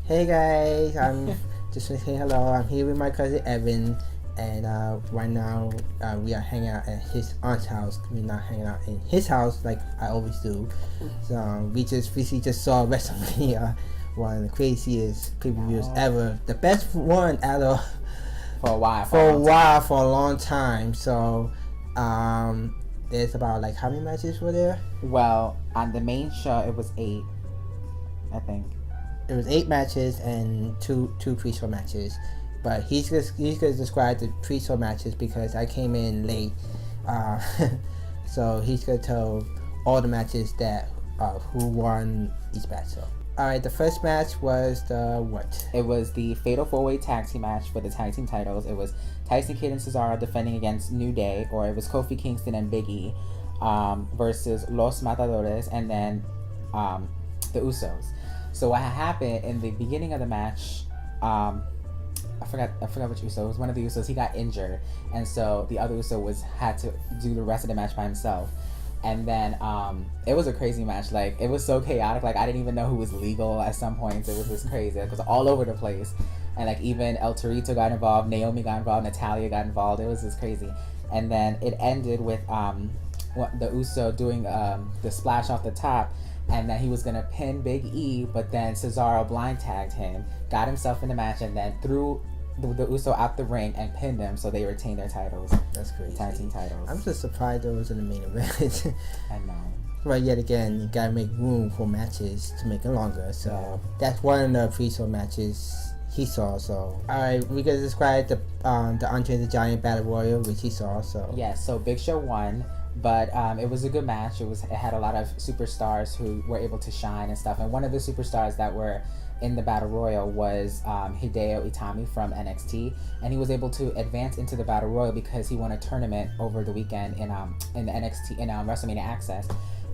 Hey guys, I'm just want to say hello. I'm here with my cousin Evan, and right now we are hanging out at his aunt's house. We're not hanging out in his house like I always do. So we recently just saw Wrestlemania, one of the craziest pay-per-views ever. The best one out of for a while. For a long time. So there's about like how many matches were there? Well, on the main show it was 8, I think. It was 8 matches and two pre-show matches, but he's gonna describe the pre-show matches because I came in late, so he's gonna tell all the matches that who won each match. So, all right, the first match was the what? It was the Fatal 4-Way Tag Team match for the tag team titles. It was Tyson Kidd and Cesaro defending against New Day, or it was Kofi Kingston and Big E versus Los Matadores, and then the Usos. So what happened in the beginning of the match, I forgot which Uso. It was one of the Usos. He got injured, and so the other Uso had to do the rest of the match by himself. And then it was a crazy match. Like, it was so chaotic. Like, I didn't even know who was legal at some points. It was just crazy. It was all over the place. And like, even El Torito got involved, Naomi got involved, Natalia got involved. It was just crazy. And then it ended with the Uso doing the splash off the top, and then he was gonna pin Big E, but then Cesaro blind tagged him, got himself in the match, and then threw the Uso out the ring and pinned him, so they retained their titles. That's crazy. Tag team titles. I'm just surprised it was in the main event. I know. But yet again, you gotta make room for matches to make it longer. So that's one of the pre-show matches he saw. So all right, we gotta describe the Andre the Giant Battle Royal, which he saw. So so Big Show won. But it was a good match. It had a lot of superstars who were able to shine and stuff. And one of the superstars that were in the Battle Royal was Hideo Itami from NXT, and he was able to advance into the Battle Royal because he won a tournament over the weekend in the NXT in WrestleMania Access.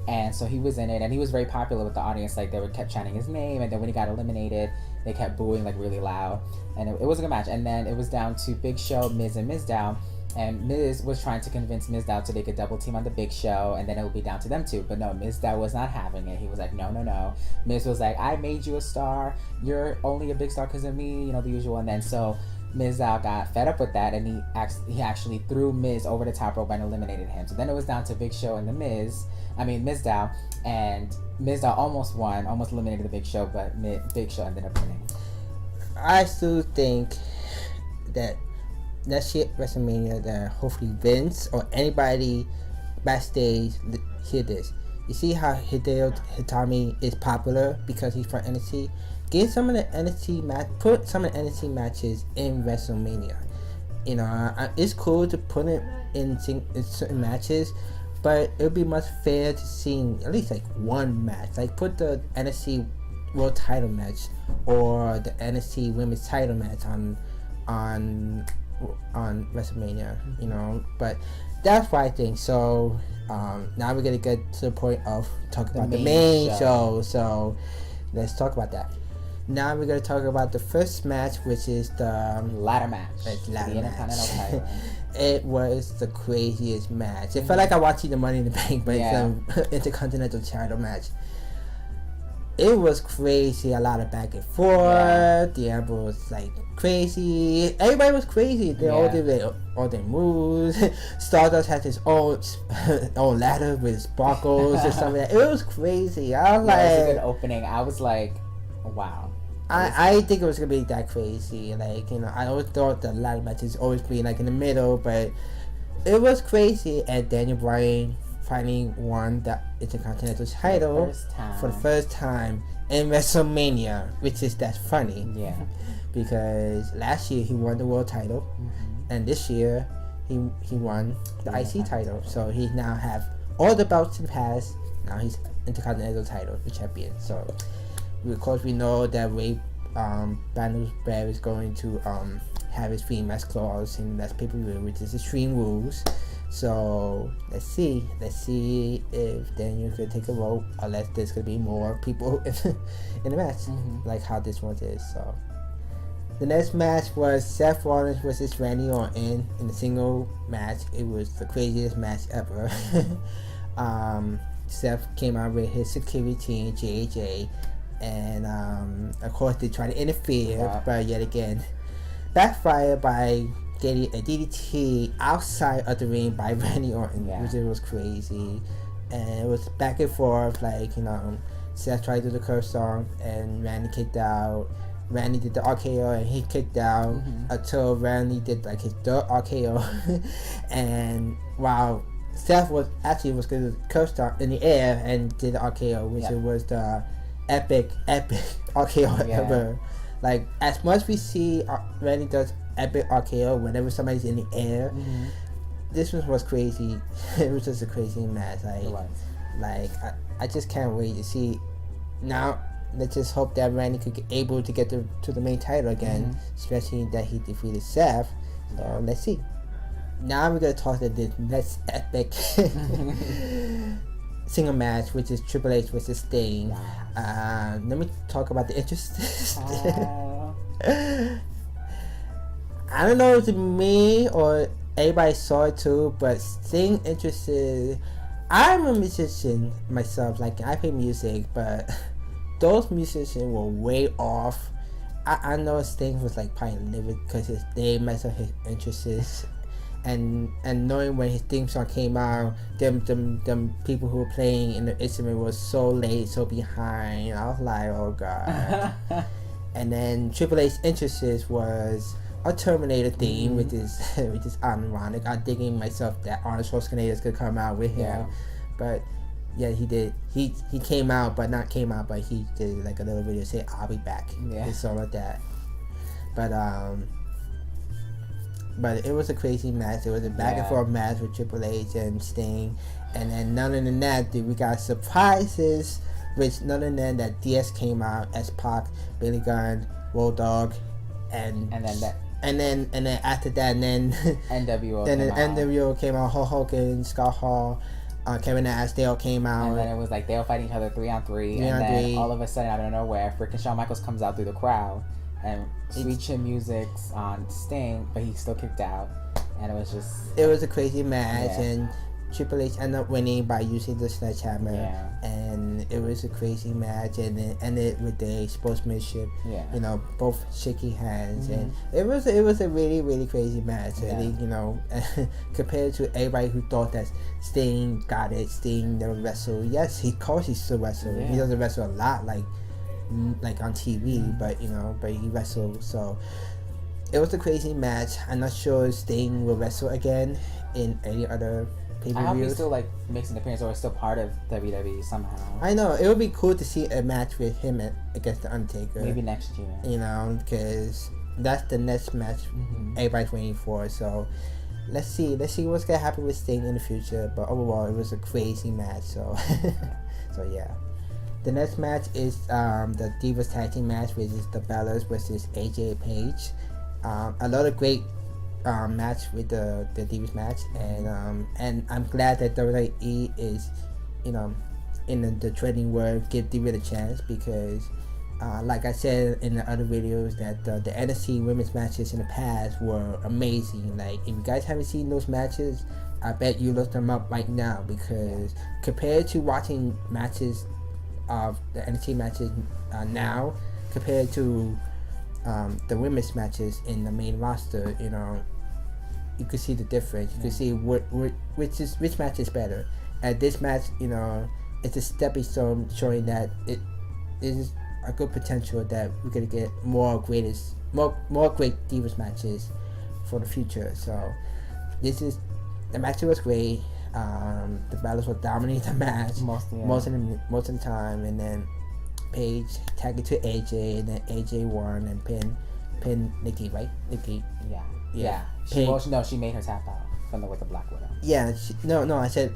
And so he was in it, and he was very popular with the audience. Like, they kept chanting his name, and then when he got eliminated, they kept booing like really loud. And it was a good match. And then it was down to Big Show, Miz, and Mizdow. And Miz was trying to convince Mizdow to make a double team on the Big Show, and then it would be down to them two. But no, Mizdow was not having it. He was like, no. Miz was like, I made you a star. You're only a big star because of me, the usual. And then so Mizdow got fed up with that, and he actually threw Miz over the top rope and eliminated him. So then it was down to Big Show and Mizdow, and Mizdow almost won, almost eliminated the Big Show, but Big Show ended up winning. I still think that next year WrestleMania, that hopefully Vince or anybody backstage hear this. You see how Hideo Itami is popular because he's from NXT? Get some of the NXT put some of the NXT matches in WrestleMania. It's cool to put it in certain matches, but it would be much fair to see at least like one match. Like, put the NXT World Title match or the NXT Women's Title match on WrestleMania, but that's what I think. So now we're gonna get to the point of talking about the main show. So let's talk about that. Now we're gonna talk about the first match, which is the ladder match. It was the craziest match. It felt like I watching the Money in the Bank, but it's an Intercontinental title match. It was crazy, a lot of back and forth. The Amber was like crazy. Everybody was crazy. They all did all their moves. Stardust had his own ladder with sparkles or something. It was crazy. I was like, it was a good opening. I was like, wow. I think it was gonna be that crazy. Like, I always thought the ladder matches always be like in the middle, but it was crazy. And Daniel Bryan finally won the Intercontinental title for the first time in WrestleMania, which is that's funny. Yeah. Because last year he won the world title, and this year he won the IC title. So he now have all the belts in the past. Now he's Intercontinental title champion. So of course we know that Ray Bray is going to have his free match clause in the next pay-per-view, which is Extreme Rules. So let's see if Daniel's gonna take a vote, unless there's gonna be more people in the match, like how this one is. So the next match was Seth Rollins versus Randy Orton in the single match. It was the craziest match ever. Seth came out with his security team, JJ, and of course they try to interfere, but yet again backfired by getting a DDT outside of the ring by Randy Orton, which was crazy. And it was back and forth, like, you know, Seth tried to do the curse song and Randy kicked out. Randy did the RKO and he kicked out until Randy did like his third RKO. And while Seth was going to do the curse song in the air and did the RKO, which it was the epic RKO ever. Like, as much we see Randy does epic RKO whenever somebody's in the air, this one was crazy. It was just a crazy match. Like I just can't wait to see. Now let's just hope that Randy could get able to get to the main title again, especially that he defeated Seth. So let's see. Now we're gonna talk about the next epic single match, which is Triple H versus Sting. Let me talk about the interest. I don't know if it's me or everybody saw it too, but Sting interested. I'm a musician myself, like I play music, but those musicians were way off. I know Sting was like probably livid because they messed up his interests. And knowing when his theme song came out, them people who were playing in the instrument was so late, so behind. I was like, oh god. And then Triple H's interests was a Terminator theme, which is ironic. I'm thinking myself that Arnold Schwarzenegger could come out with him, but yeah, he did. He came out, but he did like a little video say, "I'll be back." And so like that. But it was a crazy match. It was a back and forth match with Triple H and Sting, and then none of that, we got surprises. Which none of that DS came out as Pac, Billy Gunn, Road Dogg, and then after that, and then NWO came out. Hulk Hogan, Scott Hall, Kevin Nash, they all came out. And then it was like they were fighting each other 3-on-3, and then all of a sudden out of nowhere, freaking Shawn Michaels comes out through the crowd and sweet chin music's on Sting, but he still kicked out, and it was a crazy match, and Triple H ended up winning by using the sledgehammer, and it was a crazy match, and it ended with the sportsmanship. You know, both shaking hands, and it was a really, really crazy match. I think, you know, compared to everybody who thought that Sting got it, Sting never wrestled. Yes, he still wrestled. He doesn't wrestle a lot like on TV, but you know, he wrestled. So it was a crazy match. I'm not sure Sting will wrestle again in any other. I hope he still like makes an appearance or is still part of WWE somehow. I know it would be cool to see a match with him against the Undertaker. Maybe next year. You know, because that's the next match everybody's waiting for. So let's see what's gonna happen with Sting in the future. But overall, it was a crazy match. So so yeah. The next match is the Divas Tag Team match, which is the Bellas versus AJ Page. A lot of great match with the Divas match, and I'm glad that WWE is, you know, in the trending word, give Divas a chance, because like I said in the other videos, that the NXT women's matches in the past were amazing. Like, if you guys haven't seen those matches, I bet you look them up right now, because compared to watching matches of the NXT matches now, compared to the women's matches in the main roster, you know, you could see the difference. You could see which match is better. And this match, you know, it's a stepping stone showing that it is a good potential that we're gonna get more great Divas matches for the future. So the match was great. The Bellas were dominating the match most of the time, and then Paige tagged it to AJ, and then AJ won and pinned Nikki, right? Nikki. Yeah. She made her tap out with the Black Widow. Yeah. I said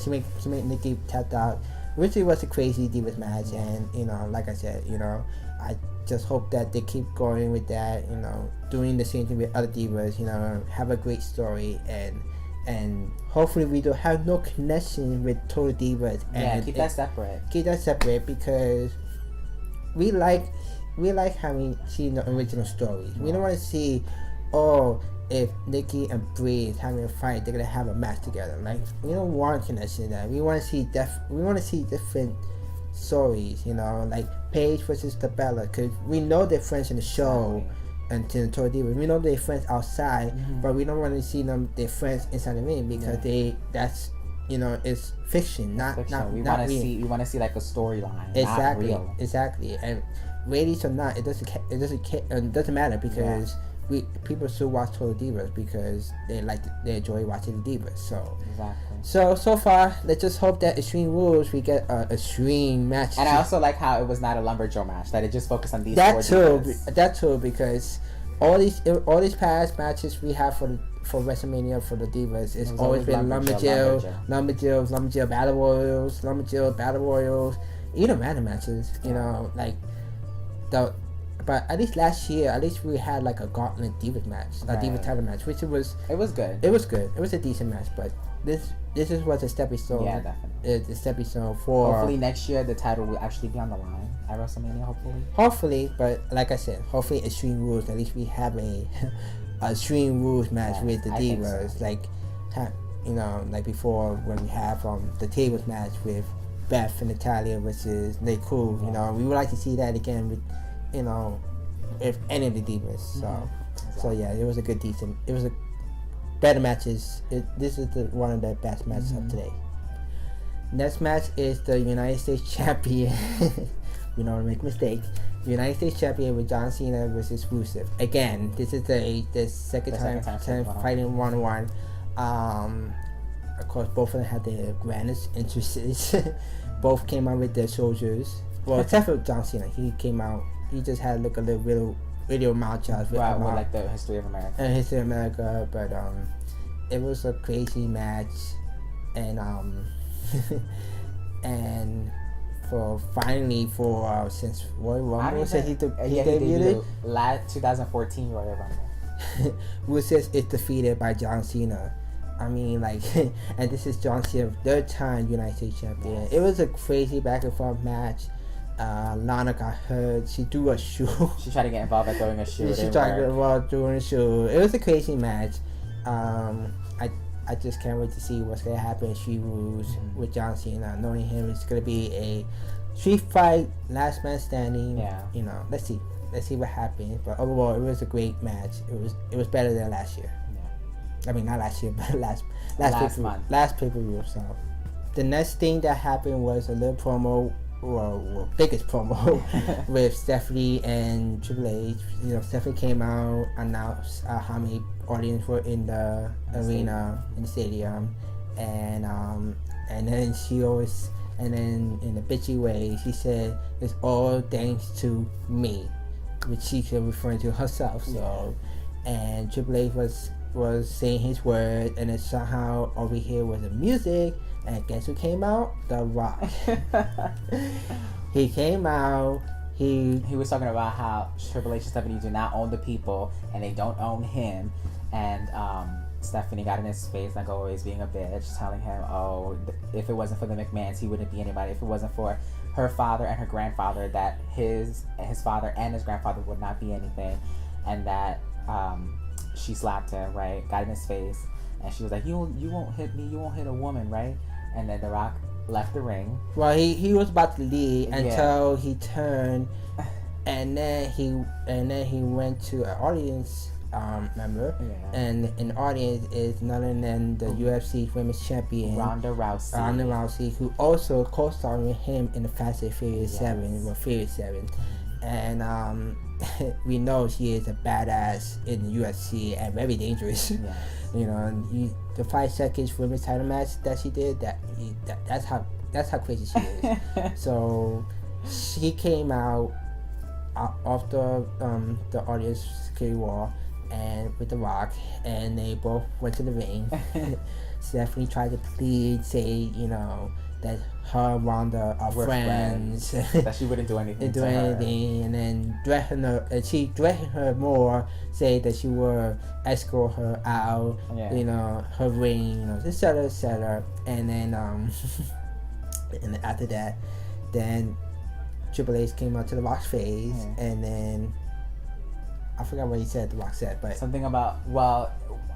she made Nikki tap out, which was a crazy Divas match, and you know, like I said, you know, I just hope that they keep going with that, you know, doing the same thing with other Divas, you know, have a great story, and hopefully we don't have no connection with Total Divas. And keep that separate. Keep that separate, because we like having seen the original stories. We don't want to see, if Nikki and Bray is having a fight, they're gonna have a match together. Like, we don't want connection to that. We want to see different stories, like Paige versus the Bella, because we know they're friends in the show. And Tour Divas, we know they're friends outside, but we don't want to see them. They're friends inside the ring because that's it's fiction, not we not want to real. see like a storyline, Exactly, not real. Exactly, and ladies or not, it doesn't matter because people still watch Tour Divas because they enjoy watching the Divas. So so far, let's just hope that Extreme Rules we get a Extreme match. And I also like how it was not a lumberjack match; that it just focused on these. That too, because all these past matches we have for WrestleMania for the Divas, it's always been lumberjack battle royals, even random matches. But at least last year, we had like a gauntlet Divas match, a Divas title match, which it was good. It was good. It was a decent match, but this was a stepping stone. Yeah, definitely. It's a stepping stone for. Hopefully next year the title will actually be on the line at WrestleMania. Hopefully, but like I said, hopefully Extreme Rules. At least we have a Extreme Rules match with the Divas, so. like before when we have the tables match with Beth and Natalia versus Nick Cool. We would like to see that again with if any of the Divas. So yeah, it was a good decent. It was a better matches. This is one of the best matches of today. Next match is the United States Champion. We don't make mistakes. The United States Champion with John Cena versus Rusev. Again, this is the second time fighting 1-on-1. Of course, both of them had their grandest interests. Both came out with their soldiers. Well, except for John Cena, he came out. He just had a little video mouth charge with like the History of America. And History of America, but it was a crazy match, and and since Royal Rumble said he debuted last 2014 Royal Rumble. Rusev is defeated by John Cena. I mean, and this is John Cena's third time United States Champion. Yes. It was a crazy back and forth match. Lana got hurt. She threw a shoe. She tried to get involved by throwing a shoe. She tried to get involved throwing a shoe. It was a crazy match. I just can't wait to see what's gonna happen in Street Rules with John Cena. Knowing him, it's gonna be a street fight, last man standing. Yeah. Let's see what happens. But overall, it was a great match. It was better than last year. Yeah. I mean, not last year, but last pay-per-view. So the next thing that happened was a little promo. Well, biggest promo with Stephanie and Triple H. Stephanie came out, announced how many audience were in the arena, in the stadium, and then and then in a bitchy way, she said, "It's all thanks to me," which she's referring to herself. So, and Triple H was saying his word, and then somehow over here was the music. And guess who came out? The Rock. He came out. He was talking about how Triple H and Stephanie do not own the people, and they don't own him. And Stephanie got in his face like always, being a bitch, telling him, "Oh, if it wasn't for the McMahons, he wouldn't be anybody. If it wasn't for her father and her grandfather, that his father and his grandfather would not be anything." And that she slapped him, right? Got in his face, and she was like, "You won't hit me. You won't hit a woman, right?" And then The Rock left the ring. Well, he was about to leave until he turned, and then he went to an audience member, and in the audience is none other than the UFC Women's Champion Ronda Rousey, who also co-starred with him in the Fast and Furious 7, or Furious 7, and we know she is a badass in the UFC and very dangerous. Yes. The 5 seconds women's title match that she did, that's how crazy she is. So she came out off the audience security wall and with The Rock, and they both went to the ring. Stephanie tried to plead, say that her and Ronda are friends. That she wouldn't do anything and then threatened her, and she threatened her more, say that she would escort her out, her ring, etc. And then and after that, then Triple H came out to The Rock's face, and then I forgot what he said. The Rock said, but something about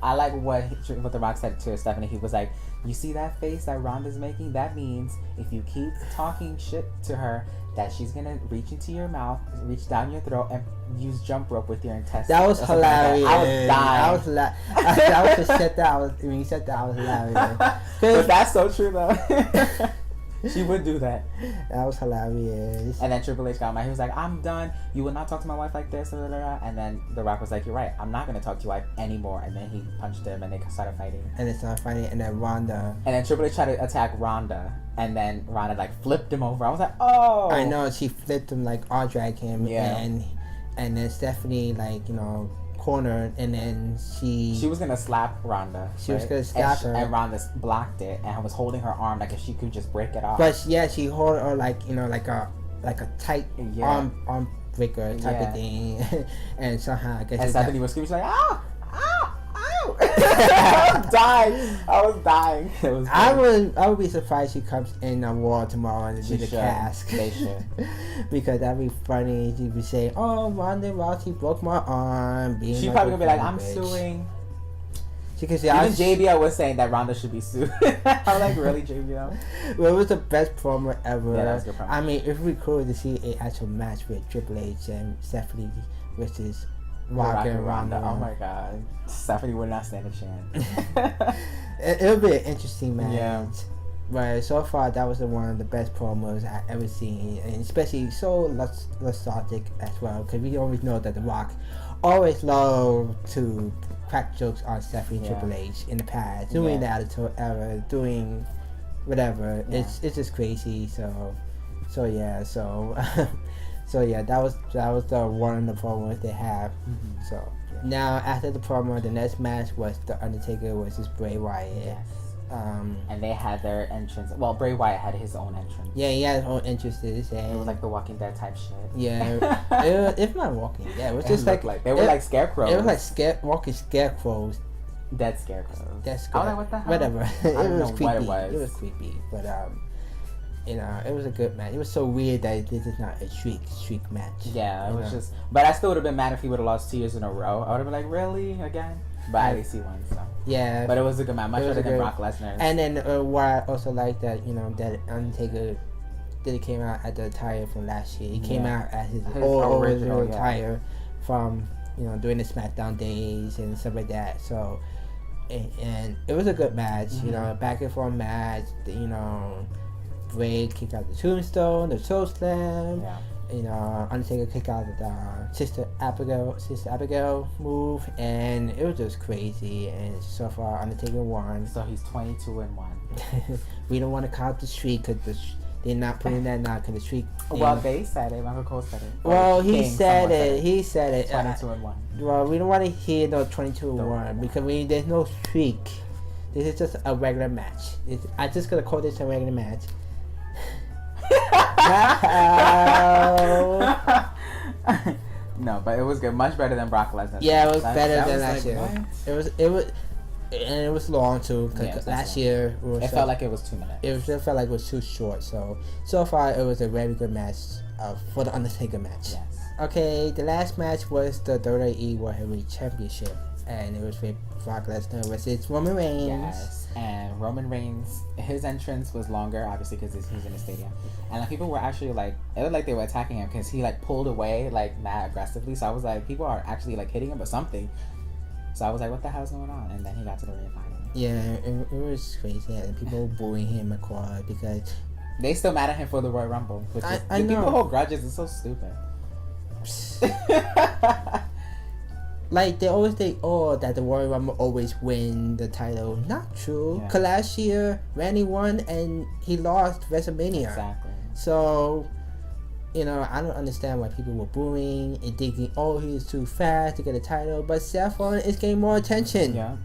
I like what The Rock said to Stephanie. He was like, "You see that face that Ronda's making? That means if you keep talking shit to her, that she's gonna reach into your mouth, reach down your throat, and use jump rope with your intestines." That was hilarious. Like that. I was dying. That was the shit that I was. When he said that, I was hilarious. But that's so true though. She would do that. That was hilarious. And then Triple H got mad. He was like, "I'm done. You will not talk to my wife like this." Blah, blah, blah. And then The Rock was like, "You're right. I'm not going to talk to your wife anymore." And then he punched him and they started fighting. And then Ronda. And then Triple H tried to attack Ronda. And then Ronda like flipped him over. I was like, "Oh." I know. She flipped him, like, all drag him. Yeah. And then Stephanie, like, cornered, and then she was gonna slap Ronda. She was gonna slap her, and Ronda blocked it and was holding her arm like if she could just break it off. But yeah, she held her like like a tight arm breaker type of thing, and somehow I guess. And Stephanie was screaming, she's like, "Ah, ah, ow!" I was dying. It was. I would be surprised she comes in a Raw tomorrow and do the cast. They should. Because that'd be funny. She'd be saying, "Oh, Ronda Rousey broke my arm." She's probably gonna be like, "I'm suing." Even JBL was saying that Ronda should be sued. I'm like, really, JBL? Well, it was the best promo ever. Yeah, that was a good promo. I mean, if we could to see an actual match with Triple H and Stephanie versus Rock and Ronda. Oh my God, Stephanie would not stand a chance. It'll be an interesting match. Yeah. But so far, that was one of the best promos I've ever seen, and especially so nostalgic as well, because we always know that The Rock always loved to crack jokes on Stephanie Triple H in the past, doing the Attitude Era, doing whatever. Yeah. It's just crazy. So yeah. So that was the one of the promos they have. Mm-hmm. So now after the promo, the next match was the Undertaker versus Bray Wyatt. Yes. And they had their entrance. Well, Bray Wyatt had his own entrance. Yeah, he had his own entrances. And it was like the Walking Dead type shit. Yeah, it's not Walking Dead. It was just like they were like scarecrows. It was like walking scarecrows. Dead scarecrows. I was like, what the hell? Whatever. It was creepy. What it was. It was creepy, but it was a good match. It was so weird that this is not a streak match. Yeah, it was just. But I still would have been mad if he would have lost 2 years in a row. I would have been like, really again? But at least he won, so. Yeah. But it was a good match. Much better than Brock Lesnar. And then what I also like that, that Undertaker came out at the attire from last year. He came out at his original attire from, during the SmackDown days and stuff like that. So, and it was a good match, back and forth match. Bray kicked out the tombstone, the toe slam. Yeah. Undertaker kicked out the Sister Abigail move, and it was just crazy. And so far, Undertaker won. So he's 22-1. We don't want to count the streak because they're not putting that now because the streak. Well, they said it. Michael Cole said it. Well, he said it. 22-1. Well, we don't want to hear no 22-1 because there's no streak. This is just a regular match. I'm just gonna call this a regular match. No, but it was good. Much better than Brock Lesnar. Yeah, it was better than last year. What? It was long too. Cause last year it felt like it was 2 minutes. It just felt like it was too short. So far it was a very good match for the Undertaker match. Yes. Okay, the last match was the WWE World Heavyweight Championship, and it was with Brock Lesnar versus Roman Reigns. Yes, and Roman Reigns, his entrance was longer, obviously, because he's in the stadium. And people were actually like, it looked like they were attacking him because he pulled away mad aggressively. So I was like, people are actually hitting him or something. So I was like, what the hell's going on? And then he got to the ring finally. Yeah, it was crazy. And people booing him across because they still mad at him for the Royal Rumble. Which I know. People hold grudges. It's so stupid. They always think, that the Royal Rumble always win the title. Not true. Yeah. Cause last year Randy won and he lost WrestleMania. Exactly. So, I don't understand why people were booing and thinking, he's too fast to get a title. But Seth Rollins is getting more attention. Yeah.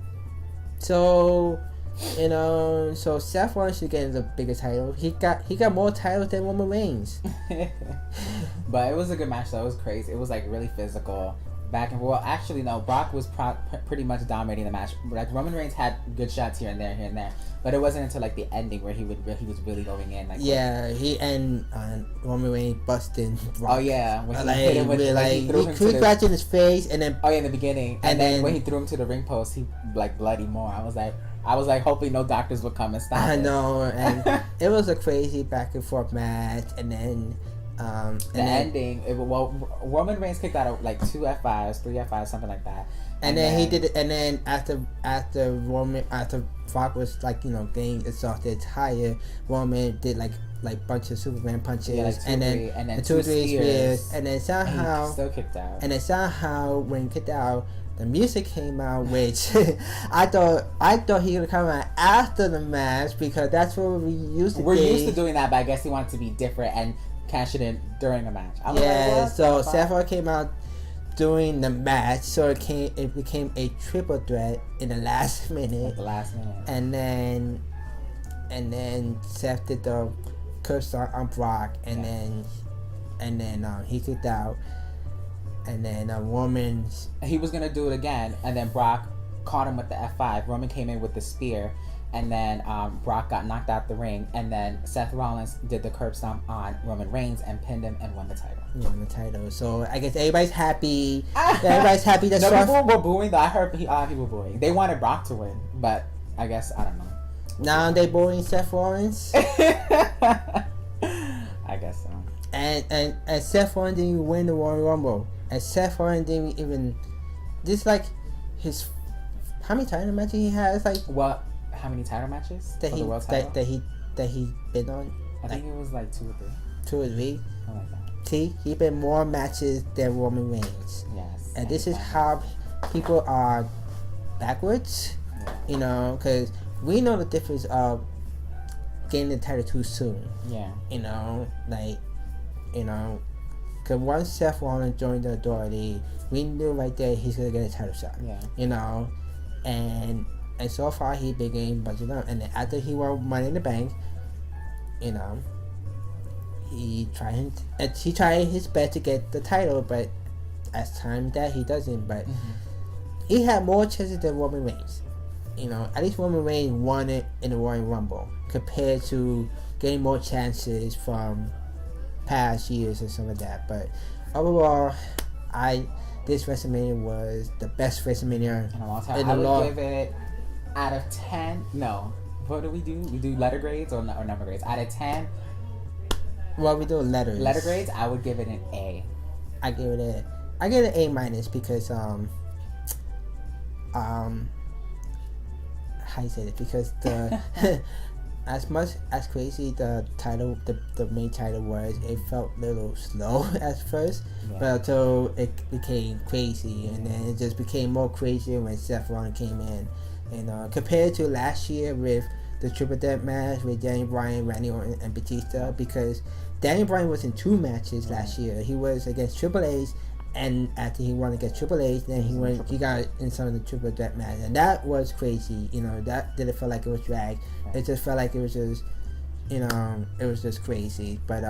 So, so Seth Rollins should get the bigger title. He got more titles than Roman Reigns. But it was a good match though. It was crazy. It was really physical. back and forth. Well, actually, no. Brock was pretty much dominating the match. Like Roman Reigns had good shots here and there, but it wasn't until like the ending where he was really going in. Like he and Roman Reigns busting Brock. Oh yeah, when he hit him with he threw him in his face, and then in the beginning, and then when he threw him to the ring post, he like bloody more. I was like hoping no doctors would come and stop it. I know, and it was a crazy back and forth match, and then. Ending. Roman Reigns kicked out of like 2 F5s, 3 F5s, something like that. And then he did it. And then after Brock was like getting exhausted, tired, Roman did like bunch of Superman punches, and then 2 or 3 spears, and then somehow he still kicked out. And then somehow when he kicked out, the music came out, which I thought he would come out after the match because that's what we used to. We're used to doing that, but I guess he wanted to be different and cash it in during the match. So Seth came out during the match, so it became a triple threat in the last minute. And then Seth did the curse start on Brock, and then he kicked out, and then Roman. He was gonna do it again, and then Brock caught him with the F5. Roman came in with the spear. And then Brock got knocked out the ring, and then Seth Rollins did the curb stomp on Roman Reigns and pinned him and won the title. So I guess everybody's happy. Everybody's happy. No, people were booing. I heard a lot of people booing. They wanted Brock to win, but I guess I don't know. Now they booing Seth Rollins. I guess so. And Seth Rollins didn't even win the Royal Rumble. And Seth Rollins didn't even. This like his. How many title matches he has? Like what? How many title matches that he been on? I think it was like 2 or 3. 2 or 3. Something like that. See, he been more matches than Roman Reigns. Yes. And this is how people are backwards. Yeah. Because we know the difference of getting the title too soon. Yeah. Because once Seth Rollins joined the Authority, we knew right there he's gonna get a title shot. Yeah. And so far he been getting budget up, and then after he won Money in the Bank, he tried his best to get the title, but as time that he doesn't. But he had more chances than Roman Reigns. At least Roman Reigns won it in the Royal Rumble compared to getting more chances from past years and some of that. But overall, this WrestleMania was the best WrestleMania in a long time. I would give it. Out of 10, no. What do? We do letter grades or number grades? Out of 10, well, we do letters. Letter grades, I would give it an A. I give it an A minus because how you say it? Because the as much as crazy the title, the main title was, it felt a little slow at first, but until it became crazy, and then it just became more crazy when Seth Rollins came in. Compared to last year with the triple threat match with Daniel Bryan, Randy Orton, and Batista, because Daniel Bryan was in 2 matches last year. He was against Triple H, and after he won against Triple H, then he got in some of the triple threat match, and that was crazy. That didn't feel like it was drag. It just felt like it was just, it was just crazy. But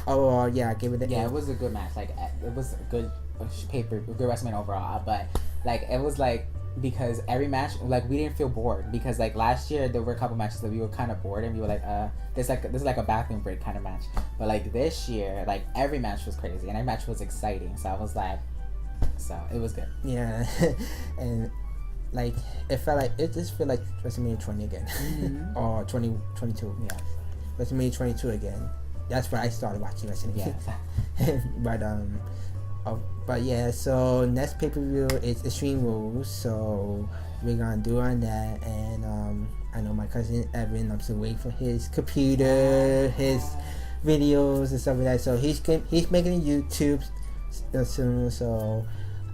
overall, I give it. It was a good match. Like it was a good good WrestleMania overall. But like it was like. Because every match, like, we didn't feel bored. Because, like, last year, there were a couple matches that we were kind of bored. And we were like, this is like a bathroom break kind of match. But, like, this year, like, every match was crazy. And every match was exciting. So, I was like, it was good. Yeah. And, like, it just felt like WrestleMania 20 again. Or 2022. Yeah. WrestleMania 22 again. That's where I started watching WrestleMania. Yeah. But yeah, so next pay-per-view is Extreme Rules, so we're gonna do on that, and I know my cousin Evan, I'm still waiting for his computer, his videos and stuff like that, so he's making a YouTube soon, so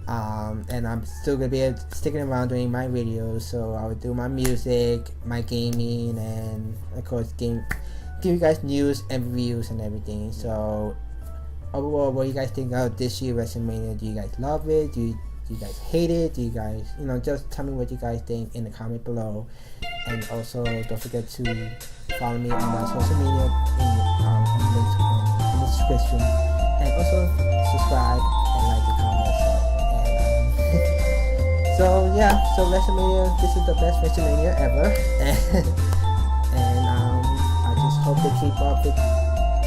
and I'm still gonna be sticking around doing my videos, so I would do my music, my gaming, and of course give you guys news and reviews and everything. So overall, what do you guys think of this year WrestleMania? Do you guys love it? Do you guys hate it? Do you guys, just tell me what you guys think in the comment below. And also, don't forget to follow me on my social media in the description. And also, subscribe and like the comments. And yeah, so WrestleMania, this is the best WrestleMania ever, and I just hope they keep up with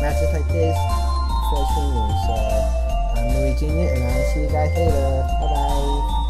matches like this for streaming. So I'm Marie Jr. and I'll see you guys later. Bye bye.